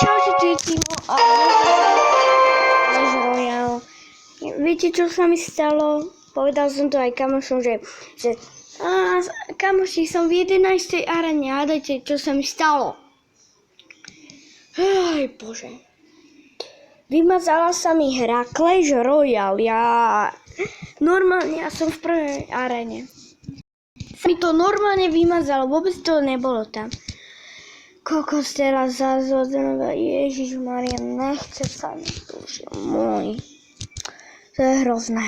Čaute, Timo a Clash Royale. Viete, čo sa mi stalo? Povedal som to aj kamošom, že kamoši, som v 11. arene. Hádajte, čo sa mi stalo. Aj bože. Vymazala sa mi hra Clash Royale. Normálne, ja som v prvej arene. Mi to normálne vymazalo, vôbec to nebolo tam. Kokos teraz zazvodzenova, Ježišmaria, nechce sa mi duši môj. To je hrozné.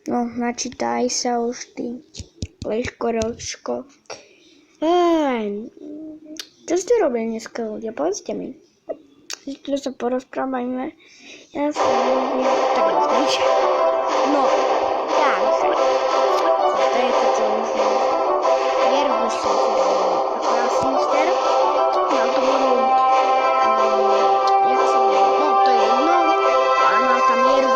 No, načítaj sa už ty, Leško, Ročko. Čo ste robili dneska ľudia, povedzte mi. Tu sa porozprávajme. Ja som robila tak nič. No, takže. To je to, čo už je. Vierbu som si dala. Sinister. Ja to budú, jak sa volá, no to je jedno, a má tam mieru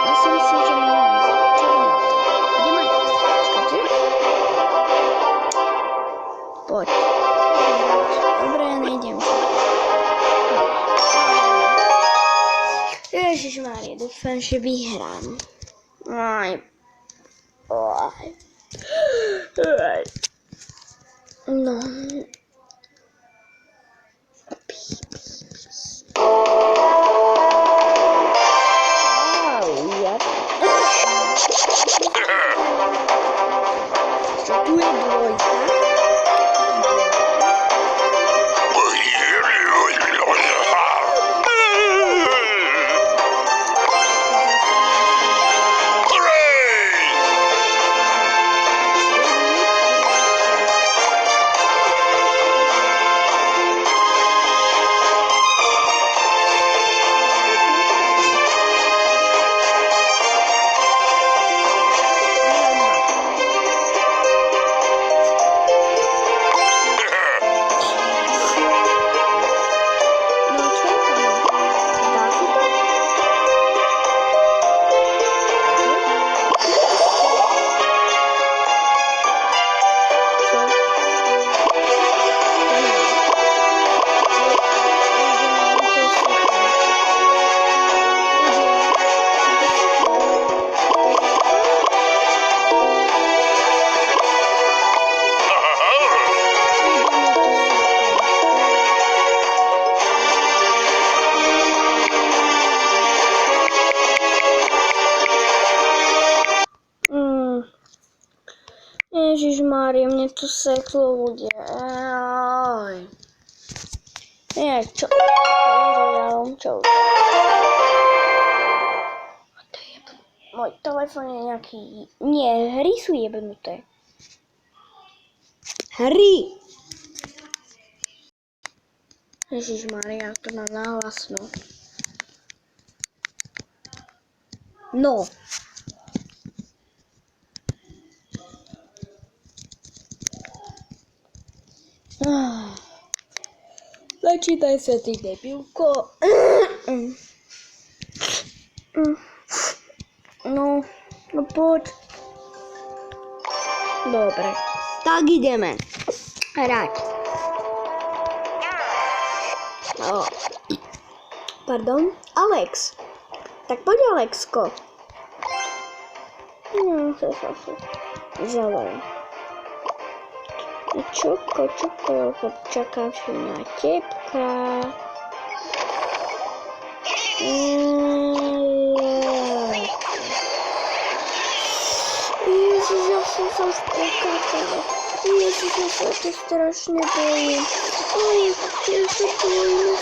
ja si myslím, že môj čo je na to. Ideme, počkajte. Poď. Dobre, nejdem sa. Ježišmária, dúfam, že vyhrám. No. Čo tu je dvojka? Ježišmária, mne to seklo ľudia. Čo? Čo? Môj telefón je nejaký... Nie, hry sú jebnuté. Hry! Ježišmária, to mám nahlasno. No. Začítaj sa, ty debilko. No poď. Dobre, tak ideme hrať. Pardon, Alex. Tak poď, Alexko. Zavolaj. Čoko, čakám si na tebka. Ježiš, ja som sa už pokacala. Ježiš, ja sa to strašne bojím. Ja sa bojím.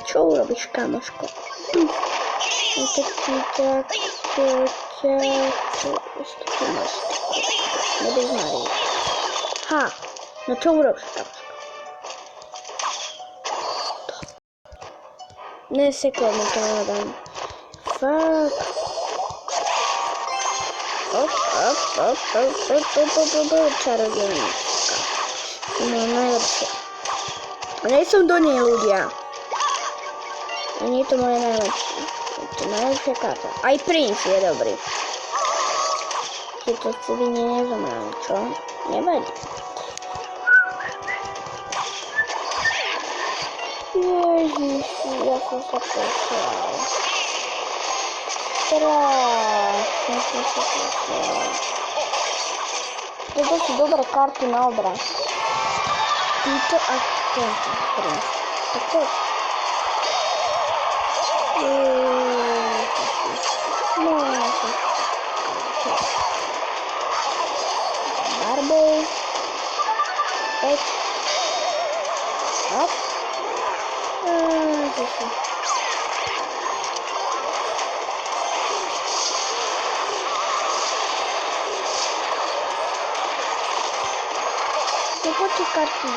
Čo urobíš, kamoško? Tak Ešte tu máš. Nebudeš Marie. Ha, no čo urobíš, kamoška? Neseklo mi to hľadám. Fuck. Op, čarodejníčka. No, najlepšie. Nej som do nej ľudia. A nie je to moje najlepšie. Je to najlepšia karta. Aj princ je dobrý. Keď to celý nezomrám, čo? Nevadí. Ježiši, ja som sa posral. Strašne som sa posral. Toto sú dobré karty na obraz. Títo a tento princ. Tak poď. No, ja som Barbou. 5. Hop. No poďte karty.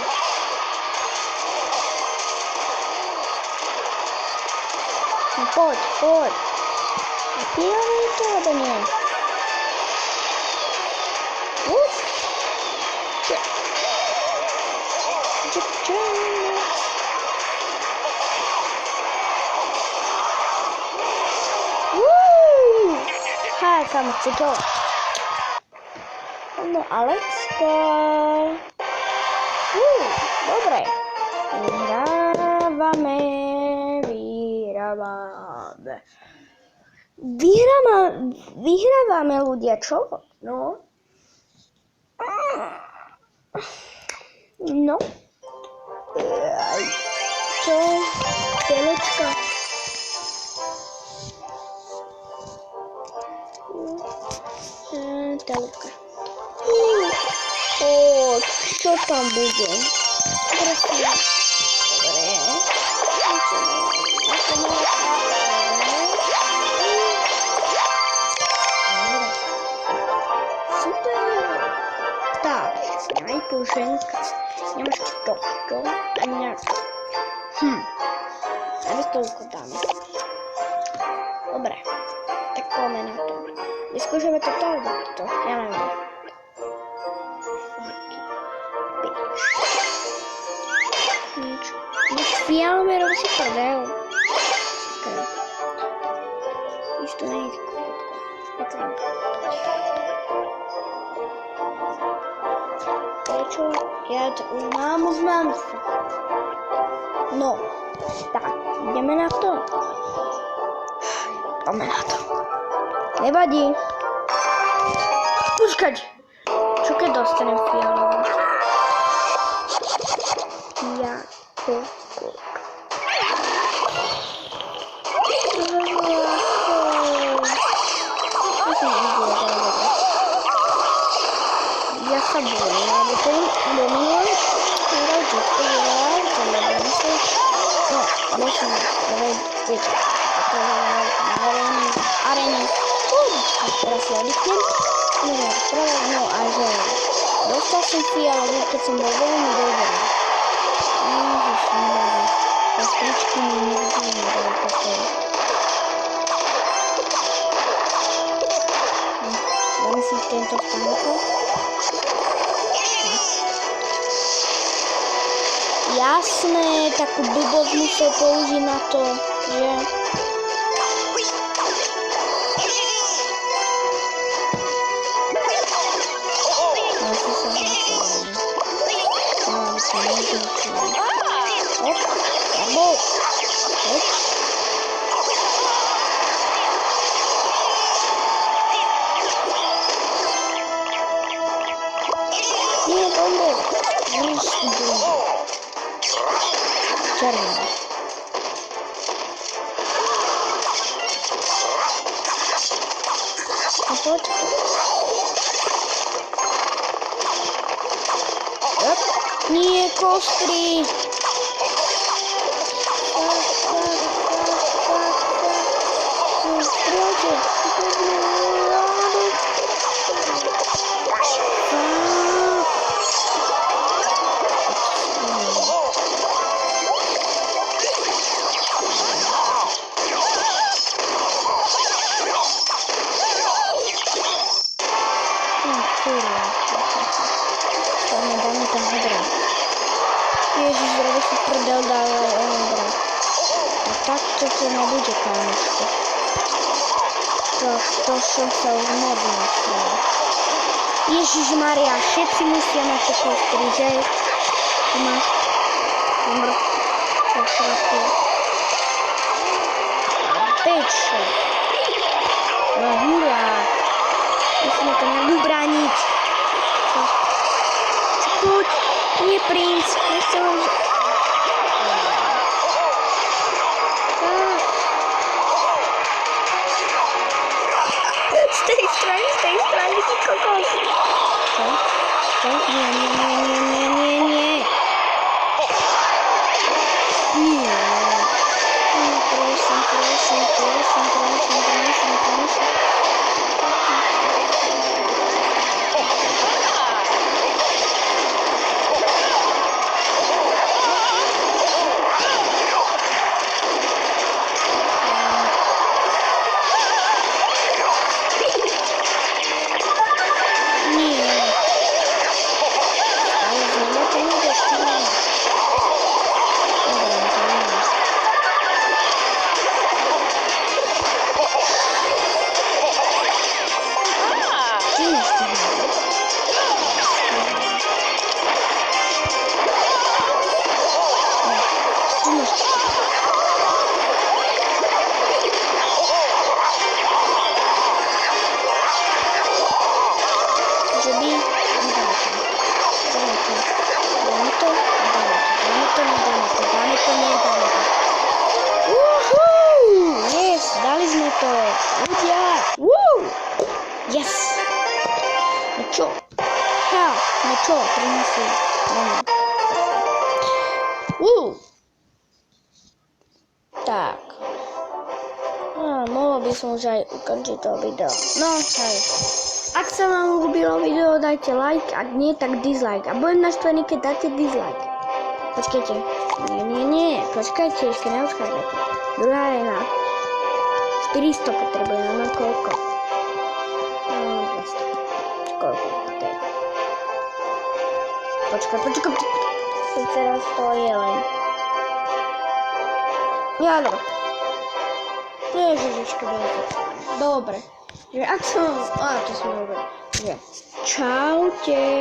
No poď. A pijeme to, alebo nie? Uf. Ha, kam chci to. No, Alexka. Dobre. Vyhrávame ľudia, čo? No. No. Čo? Telečka. Telečka. Čo tam bude? Dobre. Super. Tak, najpúženka. Nemáš tohto a nejak. A bez toľko dáme. Dobre, tak poďme na to. Vyskúšame toto alebo toto? Ja neviem. Nič fialové robí si prdel. Víš, to není takový. Prečo? Ja to už mám. No, tak, ideme na to. Poďme na to. Nevadí. Počkať. Čo keď dostanem fialovú? Ja sa bojím, lebo ten dominujem. No, musím viete, aréne. Teraz si oddychnem. No a že dostal som fialovú, keď som bol veľmi dobrý. Tá stričky mi nikdy neboli pokoj. Dáme si tento stánko. Jasné, takú blbosť musel použiť na to, že... Asi sa hlasoval. No, sa nezúčil. Hop, barbou. Hop. Nie, bombou. Ruský bombou. Červená. A poď. Nie, kostry. Strieľte. prdel dávaj Ondra. A takto to nebude, kámoško. To som sa už moc nasral. Ježišmaria, všetci musia mať tie kostry, že? Tu máš mŕtv. Pečo. No hurá. Musíme to nejak ubrániť. Poď, nie princ, nechcem vám... Z tej strany, ty kokos. Čo? Čo? Nie. Nie. Prosím. Yes! No čo? No čo? Prinesí. Tak. Mohol by som už aj ukončiť to video. No, hej. Ak sa vám ľúbilo video, dajte like, ak nie, tak dislike. A budem naštvaný, keď dáte dislike. Počkajte. Nie. Počkajte, ešte neodchádzajte. Druhá arena. 400 potrebujeme, no koľko? 200. Koľko? Počkaj. Teraz to je len. Jadro. Ježiško, dobre. Že ak som... to som dobre. Že čaute.